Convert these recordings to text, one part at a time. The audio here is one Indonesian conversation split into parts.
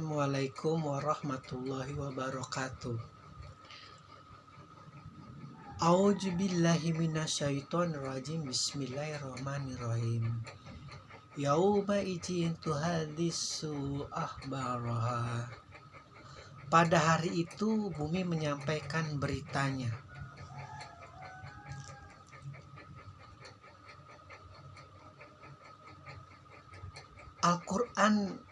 Assalamualaikum warahmatullahi wabarakatuh. A'udzubillahi minasyaitonirrajim. Bismillahirrahmanirrahim. Yauma idzin tuhaddisu akhbaraha. Pada hari itu bumi menyampaikan beritanya. Al-Quran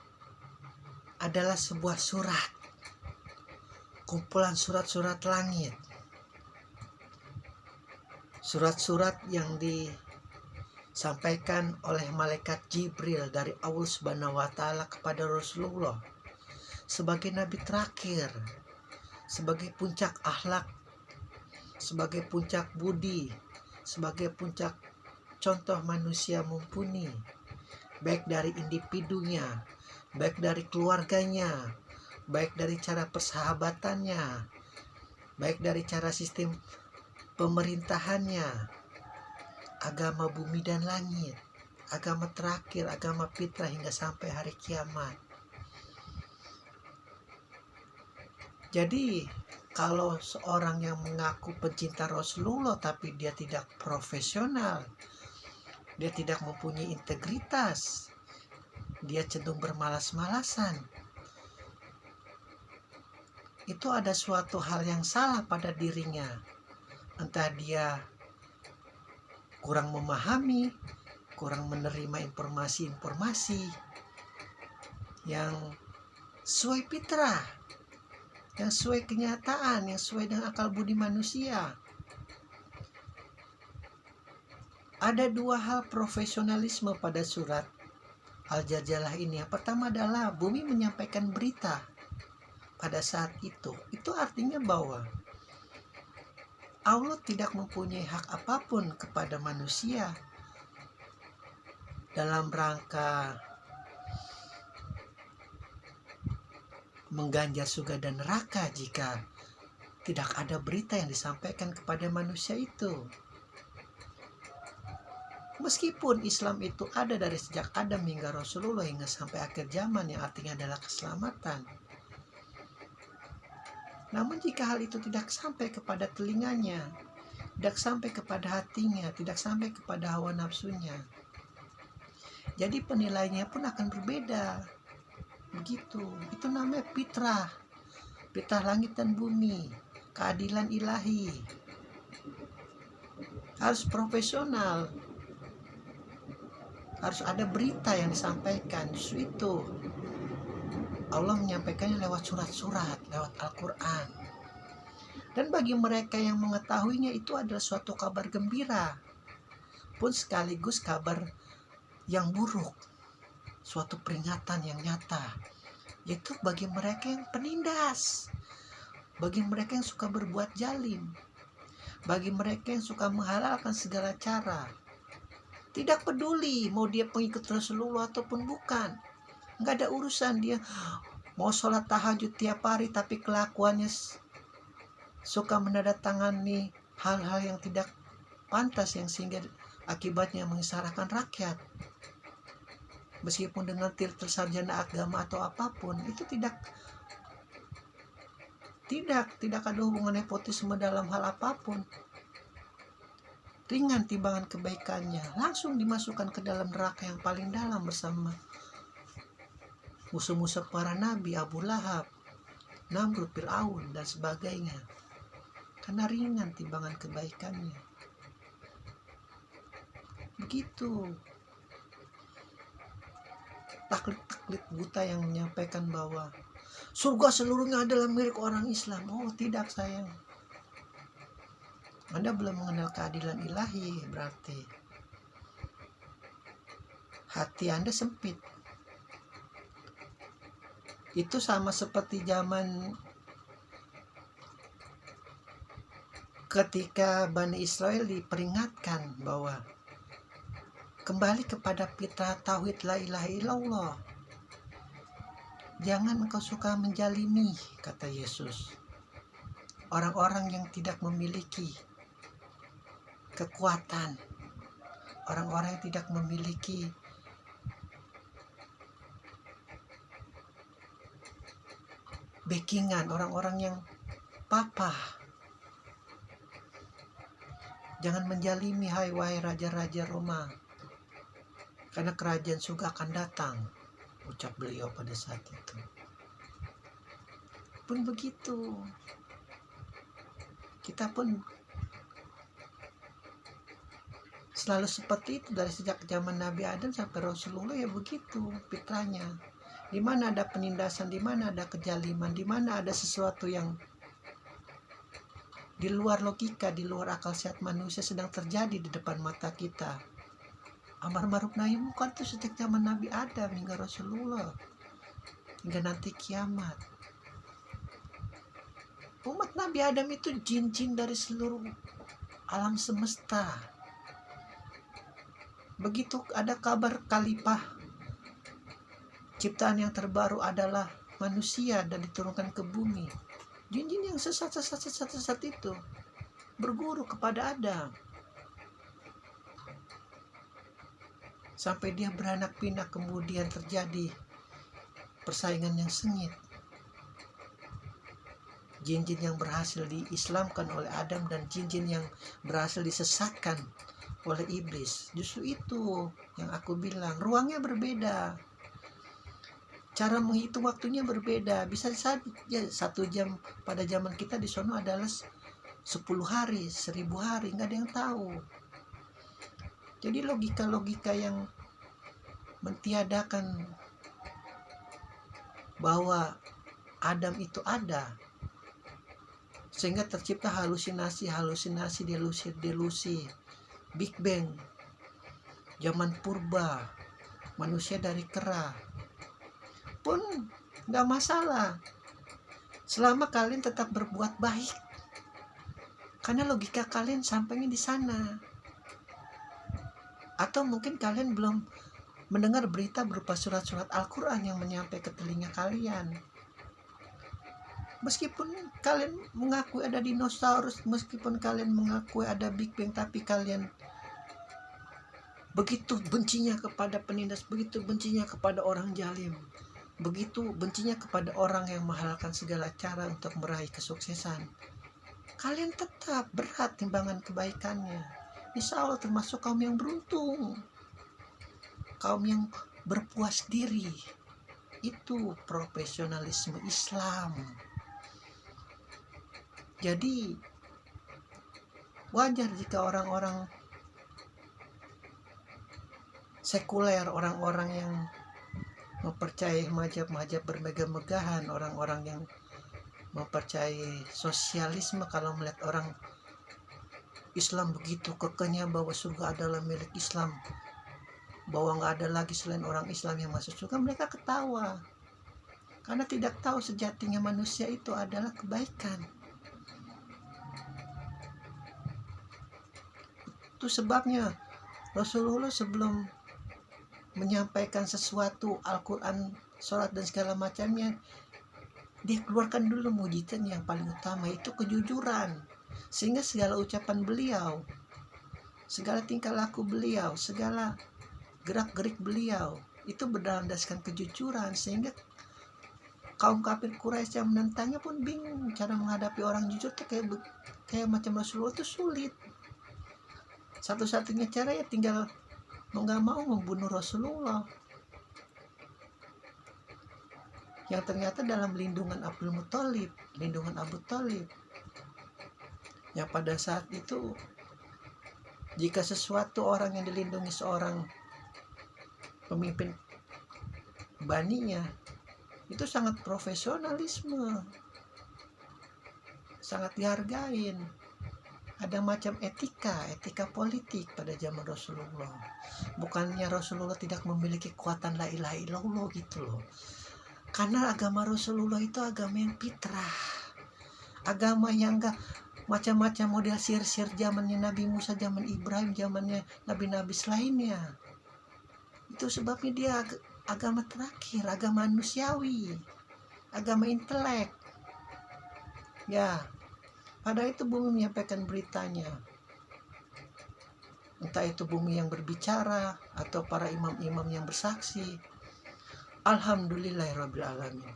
adalah sebuah surat, kumpulan surat-surat langit, surat-surat yang disampaikan oleh malaikat Jibril dari Allah Subhanahu wa Ta'ala kepada Rasulullah sebagai nabi terakhir, sebagai puncak akhlak, sebagai puncak budi, sebagai puncak contoh manusia mumpuni, baik dari individunya, baik dari keluarganya, baik dari cara persahabatannya, baik dari cara sistem pemerintahannya, agama bumi dan langit, agama terakhir, agama fitrah hingga sampai hari kiamat. Jadi kalau seorang yang mengaku pencinta Rasulullah tapi dia tidak profesional, dia tidak mempunyai integritas, dia cenderung bermalas-malasan, itu ada suatu hal yang salah pada dirinya. Entah dia kurang memahami, kurang menerima informasi-informasi yang sesuai fitrah, yang sesuai kenyataan, yang sesuai dengan akal budi manusia. Ada dua hal profesionalisme pada surat Al-Jaljalah ini. Yang pertama adalah bumi menyampaikan berita pada saat itu. Itu artinya bahwa Allah tidak mempunyai hak apapun kepada manusia dalam rangka mengganjar surga dan neraka jika tidak ada berita yang disampaikan kepada manusia itu. Meskipun Islam itu ada dari sejak Adam hingga Rasulullah hingga sampai akhir zaman, yang artinya adalah keselamatan. Namun jika hal itu tidak sampai kepada telinganya, tidak sampai kepada hatinya, tidak sampai kepada hawa nafsunya, jadi penilaiannya pun akan berbeda. Begitu. Itu namanya fitrah. Fitrah langit dan bumi, keadilan ilahi. Harus profesional. Harus ada berita yang disampaikan. Justru itu Allah menyampaikannya lewat surat-surat, lewat Al-Quran. Dan bagi mereka yang mengetahuinya itu adalah suatu kabar gembira, pun sekaligus kabar yang buruk, suatu peringatan yang nyata, yaitu bagi mereka yang penindas, bagi mereka yang suka berbuat zalim, bagi mereka yang suka menghalalkan segala cara. Tidak peduli mau dia pengikut Rasulullah ataupun bukan, nggak ada urusan dia mau sholat tahajud tiap hari tapi kelakuannya suka menandatangani hal-hal yang tidak pantas, yang sehingga akibatnya mengisahkan rakyat. Meskipun dengan titel sarjana agama atau apapun, itu tidak ada hubungan nepotisme dalam hal apapun. Ringan timbangan kebaikannya, langsung dimasukkan ke dalam neraka yang paling dalam bersama musuh-musuh para nabi, Abu Lahab, Namrud, Fir'aun, dan sebagainya. Karena ringan timbangan kebaikannya. Begitu. Taklid-taklid buta yang menyampaikan bahwa surga seluruhnya adalah milik orang Islam. Oh tidak sayang, Anda belum mengenal keadilan ilahi. Berarti hati Anda sempit. Itu sama seperti zaman ketika Bani Israel diperingatkan bahwa kembali kepada fitrah tauhid la ilaha illallah. Jangan engkau suka menjalimi, kata Yesus, orang-orang yang tidak memiliki kekuatan, orang-orang yang tidak memiliki backingan, orang-orang yang papa. Jangan menjalimi wahai raja-raja Roma, karena kerajaan surga akan datang, ucap beliau pada saat itu. Pun begitu, kita pun selalu seperti itu dari sejak zaman Nabi Adam sampai Rasulullah, ya begitu fitrahnya. Di mana ada penindasan, di mana ada kejaliman, di mana ada sesuatu yang di luar logika, di luar akal sehat manusia sedang terjadi di depan mata kita. Amar ma'ruf nahi munkar itu sejak zaman Nabi Adam hingga Rasulullah, hingga nanti kiamat. Umat Nabi Adam itu jin-jin dari seluruh alam semesta. Begitu ada kabar khalifah, ciptaan yang terbaru adalah manusia dan diturunkan ke bumi, jin-jin yang sesat itu berguru kepada Adam sampai dia beranak pinak, kemudian terjadi persaingan yang sengit. Jin-jin yang berhasil diislamkan oleh Adam dan jin-jin yang berhasil disesatkan oleh iblis. Justru itu yang aku bilang, ruangnya berbeda, cara menghitung waktunya berbeda. Bisa saja 1 jam pada zaman kita di sono adalah 10 hari, 1000 hari, nggak ada yang tahu. Jadi logika-logika yang mentiadakan bahwa Adam itu ada, sehingga tercipta halusinasi, delusi, Big Bang, zaman purba, manusia dari kera, pun nggak masalah selama kalian tetap berbuat baik, karena logika kalian sampainya di sana. Atau mungkin kalian belum mendengar berita berupa surat-surat Al-Quran yang menyampai ke telinga kalian. Meskipun kalian mengakui ada dinosaurus, meskipun kalian mengakui ada Big Bang, tapi kalian begitu bencinya kepada penindas, begitu bencinya kepada orang zalim, begitu bencinya kepada orang yang menghalalkan segala cara untuk meraih kesuksesan. Kalian tetap berat timbangan kebaikannya. Insya Allah termasuk kaum yang beruntung, kaum yang berpuas diri. Itu profesionalisme Islam. Jadi wajar jika orang-orang sekuler, orang-orang yang mempercayai mazhab-mazhab bermegah-megahan, orang-orang yang mempercayai sosialisme, kalau melihat orang Islam begitu kekehnya bahwa surga adalah milik Islam, bahwa nggak ada lagi selain orang Islam yang masuk surga, mereka ketawa karena tidak tahu sejatinya manusia itu adalah kebaikan. Itu sebabnya Rasulullah sebelum menyampaikan sesuatu, Al-Quran, sholat dan segala macamnya, dia keluarkan dulu mujizat yang paling utama, itu kejujuran. Sehingga segala ucapan beliau, segala tingkah laku beliau, segala gerak-gerik beliau itu berdasarkan kejujuran, sehingga kaum kafir Quraisy yang menentangnya pun bingung cara menghadapi orang jujur tuh kayak macam Rasulullah itu sulit. Satu-satunya cara ya tinggal mau nggak mau membunuh Rasulullah, yang ternyata dalam lindungan Abdul Muthalib, lindungan Abu Thalib, yang pada saat itu jika sesuatu orang yang dilindungi seorang pemimpin baninya, itu sangat profesionalisme, sangat dihargain. Ada macam etika politik pada zaman Rasulullah. Bukannya Rasulullah tidak memiliki kekuatan la ilaha illallah gitu loh, karena agama Rasulullah itu agama yang fitrah, agama yang enggak macam-macam model sihir-sihir zamannya Nabi Musa, zaman Ibrahim, zamannya nabi-nabi selainnya. Itu sebabnya dia agama terakhir, agama manusiawi, agama intelek. Ya, pada itu bumi menyampaikan beritanya, entah itu bumi yang berbicara atau para imam-imam yang bersaksi. Alhamdulillahirrabbilalamin.